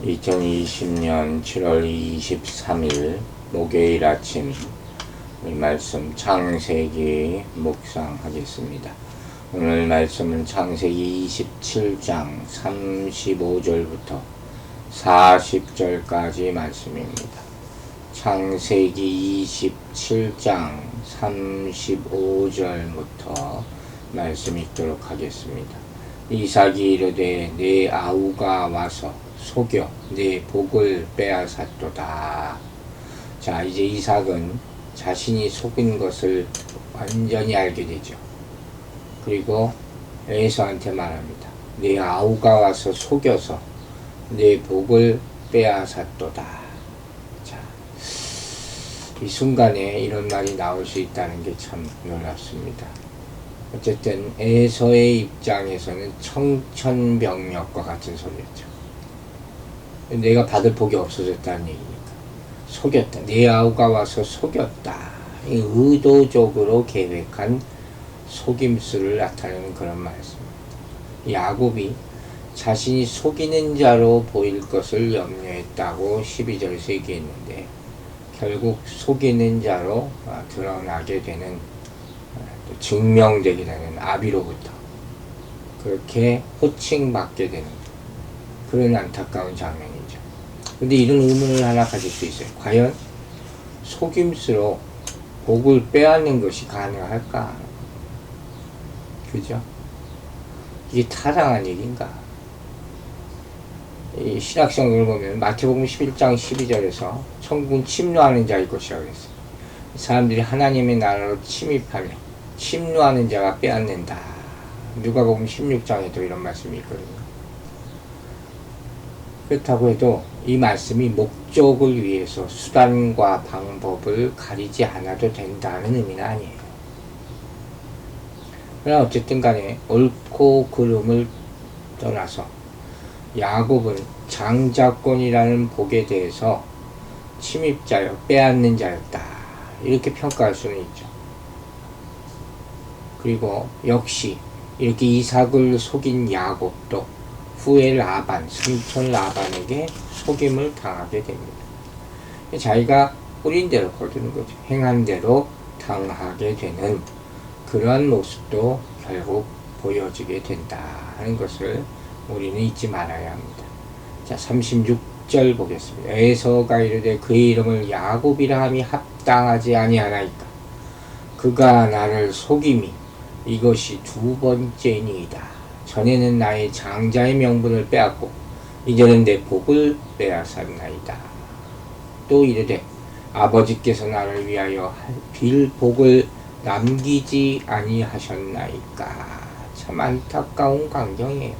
2020년 7월 23일 목요일 아침 이 말씀 창세기 묵상하겠습니다. 오늘 말씀은 창세기 27장 35절부터 40절까지 말씀입니다. 창세기 27장 35절부터 말씀 읽도록 하겠습니다. 이삭이 이르되 내 아우가 와서 속여 내 복을 빼앗았도다. 자, 이제 이삭은 자신이 속인 것을 완전히 알게 되죠. 그리고 에서한테 말합니다. 내 아우가 와서 속여서 내 복을 빼앗았도다. 자, 이 순간에 이런 말이 나올 수 있다는 게 참 놀랍습니다. 어쨌든 에서의 입장에서는 청천벽력과 같은 소리였죠. 내가 받을 복이 없어졌다는 얘기니까. 속였다. 내 아우가 와서 속였다. 의도적으로 계획한 속임수를 나타내는 그런 말씀입니다. 야곱이 자신이 속이는 자로 보일 것을 염려했다고 12절에서 얘기했는데 결국 속이는 자로 드러나게 되는, 증명되게 되는 아비로부터 그렇게 호칭받게 되는 그런 안타까운 장면이죠. 근데 이런 의문을 하나 가질 수 있어요. 과연 속임수로 복을 빼앗는 것이 가능할까? 그죠? 이게 타당한 얘기인가? 이 신약성경을 보면 마태복음 11장 12절에서 천국은 침노하는 자일 것이라고 했어요. 사람들이 하나님의 나라로 침입하며 침노하는 자가 빼앗는다. 누가복음 16장에도 이런 말씀이 있거든요. 그렇다고 해도 이 말씀이 목적을 위해서 수단과 방법을 가리지 않아도 된다는 의미는 아니에요. 그러나 어쨌든 간에 옳고 그름을 떠나서 야곱은 장자권이라는 복에 대해서 침입자여 빼앗는 자였다. 이렇게 평가할 수는 있죠. 그리고 역시 이렇게 이삭을 속인 야곱도 후에 라반, 삼촌 라반에게 속임을 당하게 됩니다. 자기가 뿌린 대로 거두는 거죠. 행한 대로 당하게 되는 그러한 모습도 결국 보여지게 된다는 것을 우리는 잊지 말아야 합니다. 자, 36절 보겠습니다. 에서가 이르되 그의 이름을 야곱이라 함이 합당하지 아니하나이까. 그가 나를 속임이 이것이 두 번째니이다. 전에는 나의 장자의 명분을 빼앗고 이제는 내 복을 빼앗았나이다. 또 이르되 아버지께서 나를 위하여 빌 복을 남기지 아니하셨나이까. 참 안타까운 광경이에요.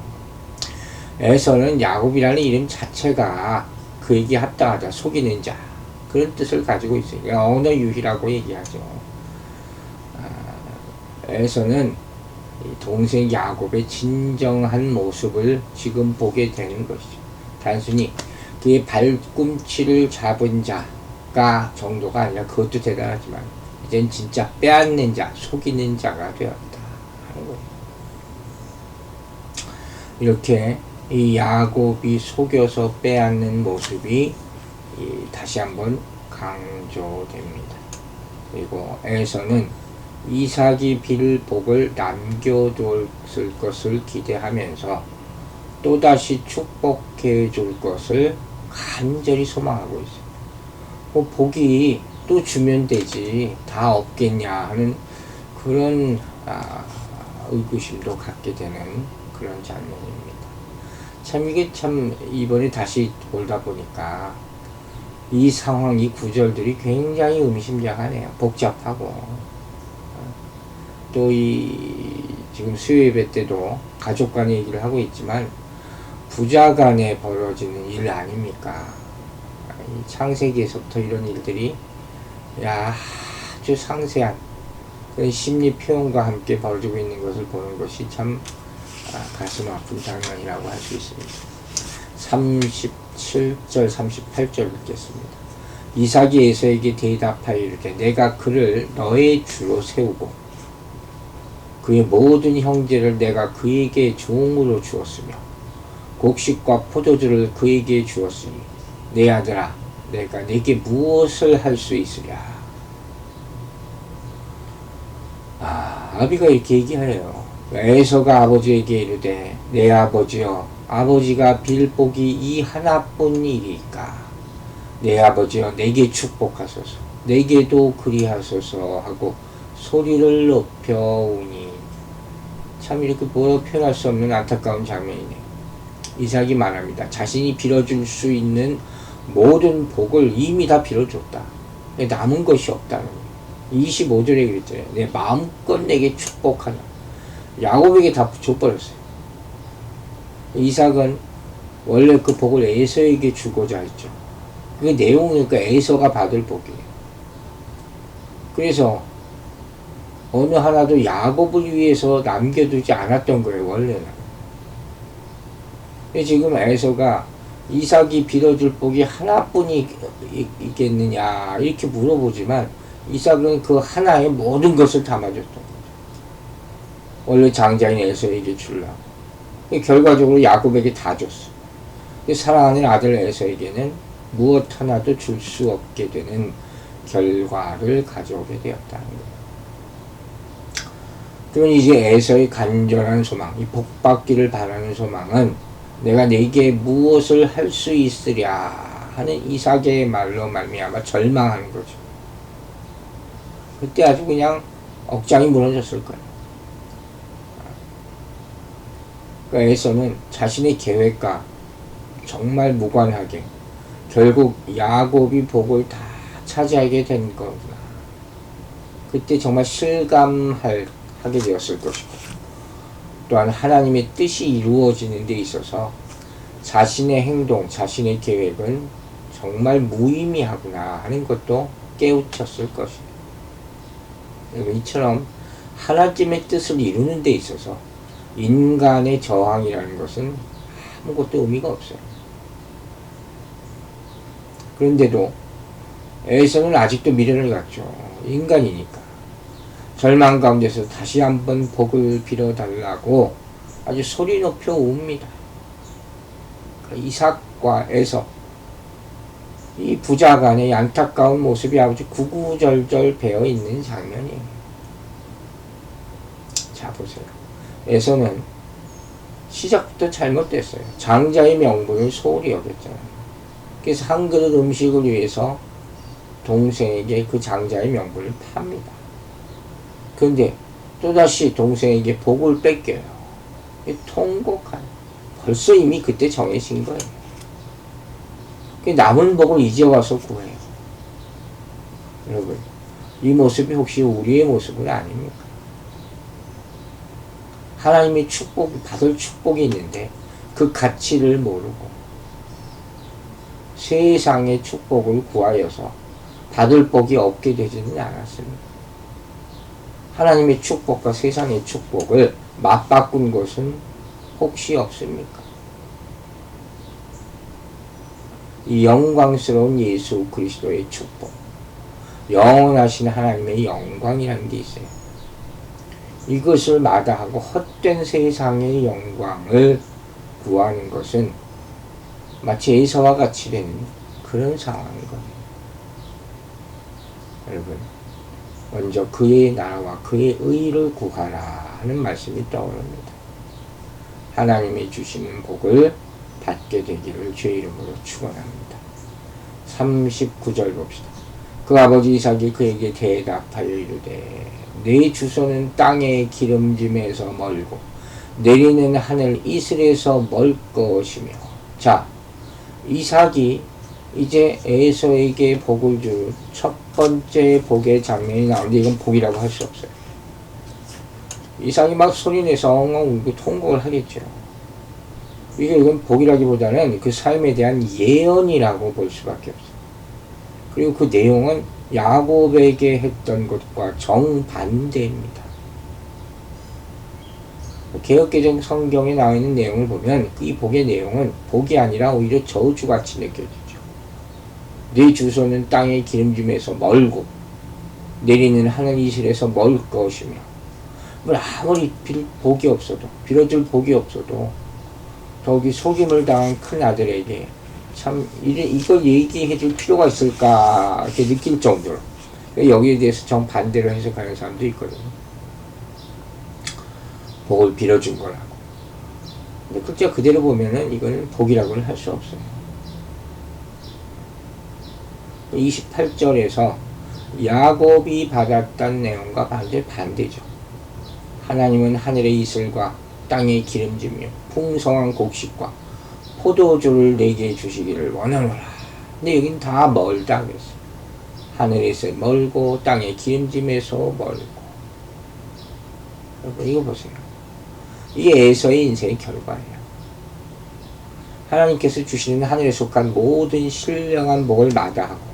에서는 야곱이라는 이름 자체가 그에게 합당하다, 속이는 자, 그런 뜻을 가지고 있어요. 언어 유희라고 얘기하죠. 에서는 동생 야곱의 진정한 모습을 지금 보게 되는 것이죠. 단순히 그의 발꿈치를 잡은 자가 정도가 아니라 그것도 대단하지만 이젠 진짜 빼앗는 자, 속이는 자가 되었다 하는 거예요. 이렇게 이 야곱이 속여서 빼앗는 모습이 다시 한번 강조됩니다. 그리고 에서는 이삭이 빌 복을 남겨둘 것을 기대하면서 또다시 축복해 줄 것을 간절히 소망하고 있어요. 복이 또 주면 되지 다 없겠냐 하는 그런 의구심도 갖게 되는 그런 장면입니다. 참 이게 참 이번에 다시 보다 보니까 이 상황, 이 구절들이 굉장히 의미심장하네요. 복잡하고. 또 지금 수요 예배 때도 가족 간의 얘기를 하고 있지만 부자 간에 벌어지는 일 아닙니까? 이 창세기에서부터 이런 일들이 아주 상세한 그런 심리 표현과 함께 벌어지고 있는 것을 보는 것이 참 가슴 아픈 장면이라고 할 수 있습니다. 37절 38절 읽겠습니다. 이삭이 에서에게 대답하여 이르되 내가 그를 너의 주로 세우고 그의 모든 형제를 내가 그에게 종으로 주었으며 곡식과 포도주를 그에게 주었으니 내 아들아 내가 네게 무엇을 할 수 있으랴. 아비가 이렇게 얘기해요. 에서가 아버지에게 이르되 내 아버지여 아버지가 빌 복이 이 하나뿐이리까 내 아버지여 내게 축복하소서 내게도 그리하소서 하고 소리를 높여오니. 참 이렇게 뭐라 표현할 수 없는 안타까운 장면이네. 이삭이 말합니다. 자신이 빌어줄 수 있는 모든 복을 이미 다 빌어줬다. 남은 것이 없다는 거예요. 25절에 그랬잖아요. 내 마음껏 내게 축복하라. 야곱에게 다 줘버렸어요. 이삭은 원래 그 복을 에서에게 주고자 했죠. 그게 내용이니까 에서가 받을 복이에요. 그래서 어느 하나도 야곱을 위해서 남겨두지 않았던 거예요. 원래는. 지금 에서가 이삭이 빌어줄 복이 하나뿐이 있겠느냐 이렇게 물어보지만 이삭은 그 하나의 모든 것을 담아줬던 거죠. 원래 장자인 에서에게 주려고. 결과적으로 야곱에게 다 줬어. 사랑하는 아들 에서에게는 무엇 하나도 줄 수 없게 되는 결과를 가져오게 되었다는 거예요. 그럼 이제 에서의 간절한 소망, 이 복받기를 바라는 소망은 내가 네게 무엇을 할 수 있으랴 하는 이삭의 말로 말미암아 절망하는 거죠. 그때 아주 그냥 억장이 무너졌을 거예요. 그러니까 에서는 자신의 계획과 정말 무관하게 결국 야곱이 복을 다 차지하게 된 거구나. 그때 정말 실감하게 되었을 것이고, 또한 하나님의 뜻이 이루어지는 데 있어서 자신의 행동, 자신의 계획은 정말 무의미하구나 하는 것도 깨우쳤을 것이에요. 이처럼 하나님의 뜻을 이루는 데 있어서 인간의 저항이라는 것은 아무것도 의미가 없어요. 그런데도 에서는 아직도 미련을 갖죠. 인간이니까. 절망 가운데서 다시 한번 복을 빌어달라고 아주 소리 높여 웁니다. 이삭과 에서, 이 부자 간의 안타까운 모습이 아주 구구절절 배어있는 장면이에요. 자, 보세요. 에서는 시작부터 잘못됐어요. 장자의 명분을 소홀히 여겼잖아요. 그래서 한 그릇 음식을 위해서 동생에게 그 장자의 명분을 팝니다. 그런데 또다시 동생에게 복을 뺏겨요. 통곡한. 벌써 이미 그때 정해진 거예요. 남은 복을 이제 와서 구해요. 여러분, 이 모습이 혹시 우리의 모습은 아닙니까? 하나님의 받을 축복이 있는데 그 가치를 모르고 세상의 축복을 구하여서 받을 복이 없게 되지는 않았습니다. 하나님의 축복과 세상의 축복을 맞바꾼 것은 혹시 없습니까? 이 영광스러운 예수 그리스도의 축복, 영원하신 하나님의 영광이라는 게 있어요. 이것을 마다하고 헛된 세상의 영광을 구하는 것은 마치 에서와 같이 되는 그런 상황인 거예요. 여러분, 먼저 그의 나라와 그의 의를 구하라 하는 말씀이 떠오릅니다. 하나님이 주시는 복을 받게 되기를 주의 이름으로 축원합니다. 39절 봅시다. 그 아버지 이삭이 그에게 대답하여 이르되 내 주소는 땅의 기름짐에서 멀고 내리는 하늘 이슬에서 멀 것이며. 자, 이삭이 이제 에서에게 복을 줄 첫 번째 복의 장면이 나오는데 이건 복이라고 할 수 없어요. 이삭이 막 소리내서 엉엉 울고 통곡을 하겠죠. 이건 복이라기보다는 그 삶에 대한 예언이라고 볼 수밖에 없어요. 그리고 그 내용은 야곱에게 했던 것과 정반대입니다. 개역개정 성경에 나와 있는 내용을 보면 이 복의 내용은 복이 아니라 오히려 저주같이 느껴지죠. 네 주소는 땅의 기름짐에서 멀고 내리는 하늘 이슬에서 멀 것이며. 아무리 복이 없어도, 빌어줄 복이 없어도 더욱이 속임을 당한 큰 아들에게 참 이걸 얘기해 줄 필요가 있을까 이렇게 느낄 정도로 여기에 대해서 정반대로 해석하는 사람도 있거든요. 복을 빌어준 거라고. 근데 글자 그대로 보면은 이거는 복이라고는 할 수 없어요. 28절에서 야곱이 받았던 내용과 반대죠. 하나님은 하늘의 이슬과 땅의 기름짐이요 풍성한 곡식과 포도주를 내게 주시기를 원하노라. 근데 여긴 다 멀다 그랬어요. 하늘에서 멀고 땅의 기름짐에서 멀고. 여러분 이거 보세요. 이게 에서의 인생의 결과예요. 하나님께서 주시는 하늘에 속한 모든 신령한 복을 마다하고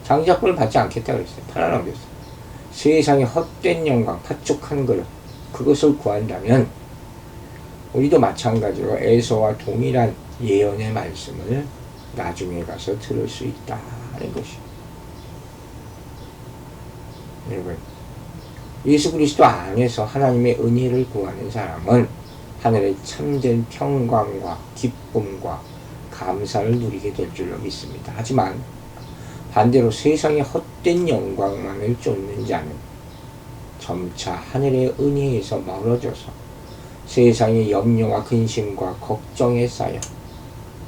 장작불을 받지 않겠다 그랬어요. 팔아넘겼어요. 세상의 헛된 영광, 팥죽한 그릇 그것을 구한다면 우리도 마찬가지로 에서와 동일한 예언의 말씀을 나중에 가서 들을 수 있다는 것이요. 여러분, 예수 그리스도 안에서 하나님의 은혜를 구하는 사람은 하늘의 참된 평강과 기쁨과 감사를 누리게 될 줄로 믿습니다. 하지만 반대로 세상의 헛된 영광만을 쫓는 자는 점차 하늘의 은혜에서 멀어져서 세상의 염려와 근심과 걱정에 쌓여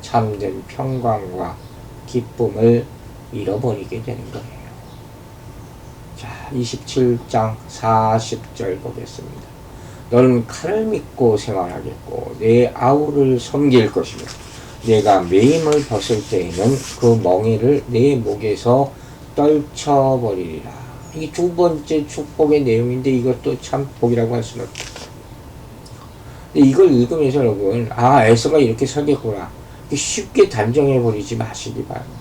참된 평강과 기쁨을 잃어버리게 되는 거예요. 자, 27장 40절 보겠습니다. 너는 칼을 믿고 생활하겠고 내 아우를 섬길 것이며 내가 매임을 벗을 때에는 그 멍에를 내 목에서 떨쳐버리리라. 이게 두 번째 축복의 내용인데 이것도 참 복이라고 할 수는 없다. 근데 이걸 읽으면서 여러분 에서가 이렇게 설계구나 쉽게 단정해버리지 마시기 바랍니다.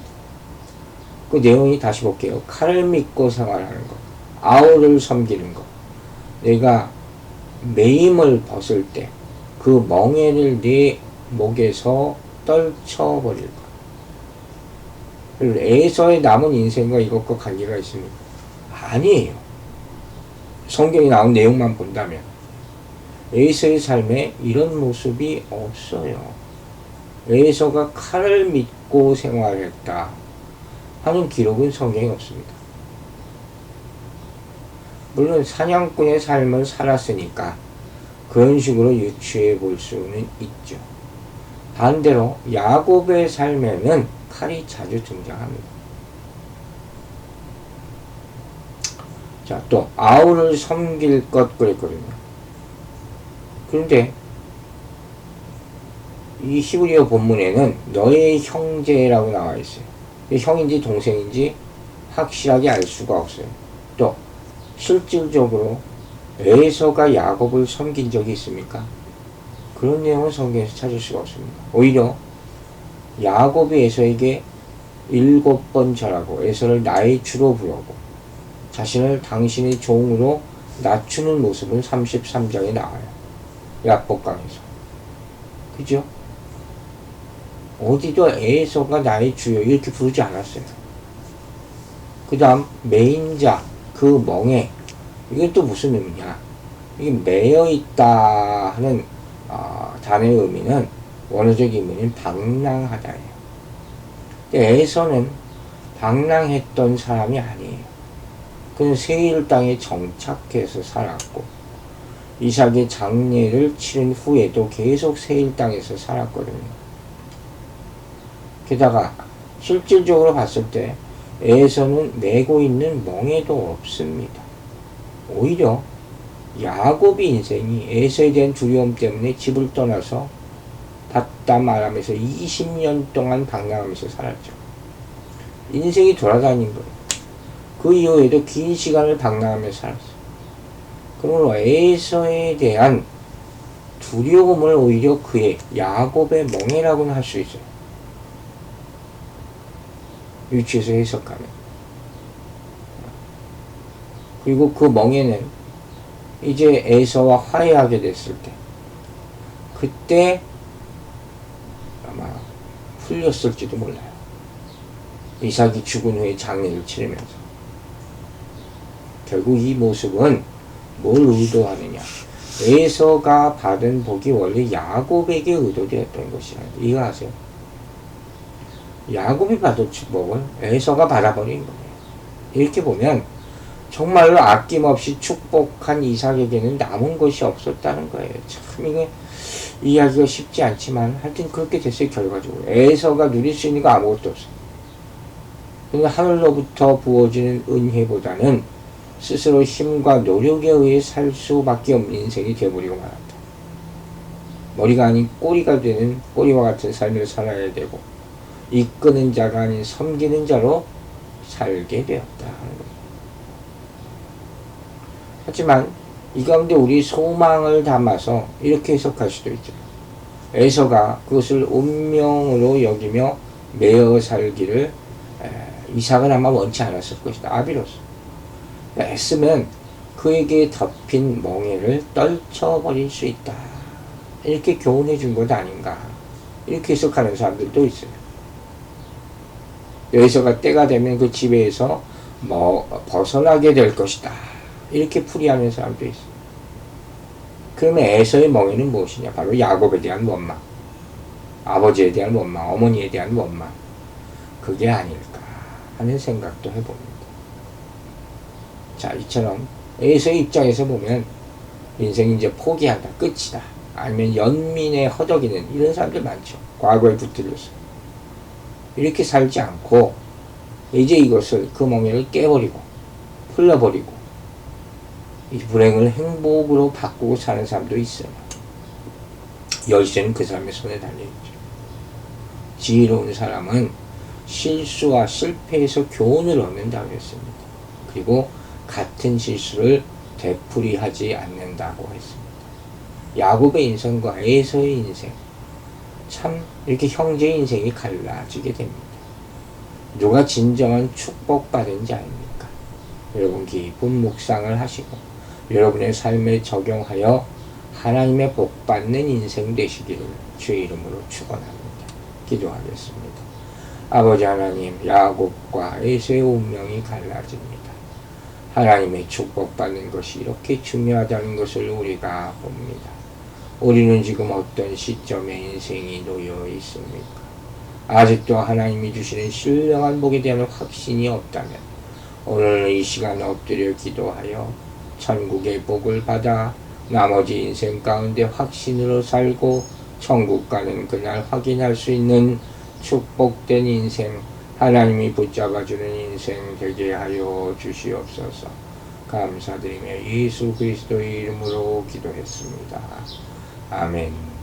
그 내용이 다시 볼게요. 칼을 믿고 생활하는 것, 아우를 섬기는 것, 내가 매임을 벗을 때 그 멍에를 내 목에서 떨쳐버릴 것. 그리고 에서의 남은 인생과 이것과 관계가 있습니까? 아니에요. 성경에 나온 내용만 본다면 에서의 삶에 이런 모습이 없어요. 에서가 칼을 믿고 생활했다 하는 기록은 성경에 없습니다. 물론 사냥꾼의 삶을 살았으니까 그런 식으로 유추해 볼 수는 있죠. 반대로 야곱의 삶에는 칼이 자주 등장합니다. 자, 또 아우를 섬길 것 그랬거든요. 그런데 이 히브리어 본문에는 너의 형제라고 나와 있어요. 형인지 동생인지 확실하게 알 수가 없어요. 또 실질적으로 에서가 야곱을 섬긴 적이 있습니까? 그런 내용은 성경에서 찾을 수가 없습니다. 오히려 야곱이 에서에게 7번 절하고 에서를 나의 주로 부르고 자신을 당신의 종으로 낮추는 모습은 33장에 나와요. 야복강에서. 그죠? 어디도 에서가 나의 주요 이렇게 부르지 않았어요. 그 다음 매인자 그 멍에 이게 또 무슨 의미냐? 이게 매여 있다 하는 단어의 의미는 원어적 의미는 방랑하다예요. 에서는 방랑했던 사람이 아니에요. 그는 세일 땅에 정착해서 살았고 이삭의 장례를 치른 후에도 계속 세일 땅에서 살았거든요. 게다가 실질적으로 봤을 때 에서는 메고 있는 멍에도 없습니다. 오히려 야곱의 인생이 에서에 대한 두려움 때문에 집을 떠나서 바담 아람에서 20년 동안 방랑하면서 살았죠. 인생이 돌아다닌 거예요. 그 이후에도 긴 시간을 방랑하면서 살았어요. 그러므로 에서에 대한 두려움을 오히려 그의 야곱의 멍에라고는 할 수 있어요. 유치해서 해석하면. 그리고 그 멍에는 이제 에서와 화해하게 됐을 때 그때 아마 풀렸을지도 몰라요. 이삭이 죽은 후에 장례를 치르면서 결국 이 모습은 뭘 의도하느냐? 에서가 받은 복이 원래 야곱에게 의도되었던 것이라. 이거 아세요? 야곱이 받은 축복을 에서가 받아버린 거예요. 이렇게 보면 정말로 아낌없이 축복한 이삭에게는 남은 것이 없었다는 거예요. 참 이게 이해하기가 쉽지 않지만 하여튼 그렇게 됐어요. 결과적으로 에서가 누릴 수 있는 거 아무것도 없어요. 그러니까 하늘로부터 부어지는 은혜보다는 스스로 힘과 노력에 의해 살 수밖에 없는 인생이 되어버리고 말았다. 머리가 아닌 꼬리가 되는 꼬리와 같은 삶을 살아야 되고 이끄는 자가 아닌 섬기는 자로 살게 되었다 하는 거죠. 하지만 이 가운데 우리 소망을 담아서 이렇게 해석할 수도 있죠. 에서가 그것을 운명으로 여기며 매어 살기를 이삭은 아마 원치 않았을 것이다. 아비로서 애쓰면 그에게 덮인 멍에를 떨쳐버릴 수 있다. 이렇게 교훈해 준 것 아닌가. 이렇게 해석하는 사람들도 있어요. 에서가 때가 되면 그 지배에서 벗어나게 될 것이다. 이렇게 풀이하는 사람도 있어요. 그러면 에서의 멍에는 무엇이냐? 바로 야곱에 대한 원망, 아버지에 대한 원망, 어머니에 대한 원망. 그게 아닐까 하는 생각도 해봅니다. 자, 이처럼 에서의 입장에서 보면 인생이 이제 포기한다, 끝이다, 아니면 연민에 허덕이는 이런 사람들 많죠. 과거에 붙들려서 이렇게 살지 않고 이제 이것을 그 멍에를 깨버리고 풀려버리고 이 불행을 행복으로 바꾸고 사는 사람도 있어요. 열쇠는 그 사람의 손에 달려있죠. 지혜로운 사람은 실수와 실패에서 교훈을 얻는다고 했습니다. 그리고 같은 실수를 되풀이하지 않는다고 했습니다. 야곱의 인생과 에서의 인생, 참 이렇게 형제의 인생이 갈라지게 됩니다. 누가 진정한 축복받은 자입니까? 여러분 깊은 묵상을 하시고 여러분의 삶에 적용하여 하나님의 복받는 인생 되시기를 주의 이름으로 축원합니다. 기도하겠습니다. 아버지 하나님, 야곱과 에서의 운명이 갈라집니다. 하나님의 축복받는 것이 이렇게 중요하다는 것을 우리가 봅니다. 우리는 지금 어떤 시점에 인생이 놓여 있습니까? 아직도 하나님이 주시는 신령한 복에 대한 확신이 없다면 오늘 이 시간 엎드려 기도하여 천국의 복을 받아 나머지 인생 가운데 확신으로 살고 천국 가는 그날 확인할 수 있는 축복된 인생, 하나님이 붙잡아주는 인생 되게 하여 주시옵소서. 감사드리며 예수 그리스도의 이름으로 기도했습니다. 아멘.